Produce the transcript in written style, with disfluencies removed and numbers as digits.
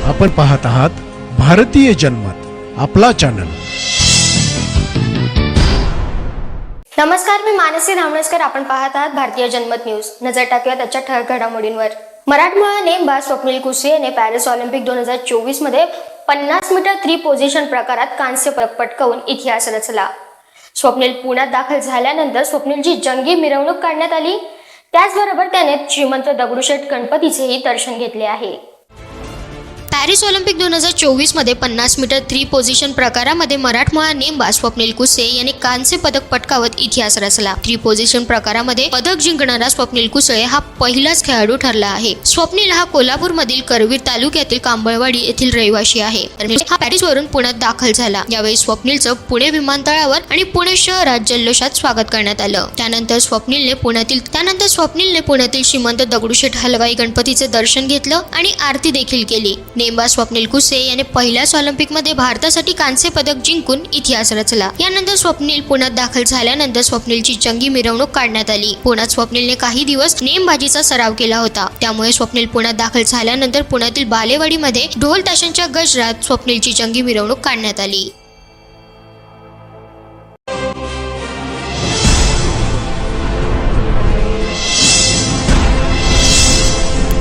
आपण पाहत आहात भारतीय जनमत, आपला चॅनल। नमस्कार, मी मानसी धामणसकर। आपण पाहत आहात भारतीय जनमत न्यूज। नजर टाकूया त्याच्या ठळक घडामोडींवर। मराठमोळा नेमबाज स्वप्नील कुसे याने पॅरिस ऑलिम्पिक 2024 मध्ये 50 मीटर 3 पोझिशन प्रकारात कांस्य पदक पटकावून इतिहास रचला। स्वप्नील पुण्यात दाखल झाल्यानंतर स्वप्नीलची जंगी मिरवणूक काढण्यात आली। त्याचबरोबर त्याने श्रीमंत दगडूशेठ गणपतीचेही दर्शन घेतले आहे। पॅरिस ऑलिम्पिक 2024 मध्ये 50 मीटर 3 पोझिशन प्रकारामध्ये मराठमोळा नेमबाज स्वप्नील कुसे याने कांस्य पदक पटकावत इतिहास रचला। 3 पोझिशन प्रकारामध्ये पदक जिंकणारा स्वप्नील कुसे हा पहिलाच खेळाडू ठरला आहे। स्वप्नील हा कोल्हापूरमधील करवीर तालुक्यातील कांबळवाडी येथील रहिवासी आहे। हा पॅरिसवरून पुण्यात दाखल झाला। यावेळी स्वप्नीलचं पुणे विमानतळावर आणि पुणे शहरात जल्लोषात स्वागत करण्यात आलं। त्यानंतर स्वप्नीलने पुण्यातील श्रीमंत दगडूशेठ हलवाई गणपतीचे दर्शन घेतलं आणि आरती देखील केली। नेमबाज स्वप्नील कुसे याने पहिल्याच ऑलिम्पिकमध्ये भारतासाठी कांस्य पदक जिंकून इतिहास रचला। यानंतर स्वप्नील पुण्यात दाखल झाल्यानंतर स्वप्नीलची जंगी मिरवणूक काढण्यात आली। पुण्यात स्वप्नीलने काही दिवस नेमबाजीचा सराव केला होता। त्यामुळे स्वप्नील पुण्यात दाखल झाल्यानंतर पुण्यातील बालेवाडीमध्ये ढोल ताशांच्या गजरात स्वप्नीलची जंगी मिरवणूक काढण्यात आली।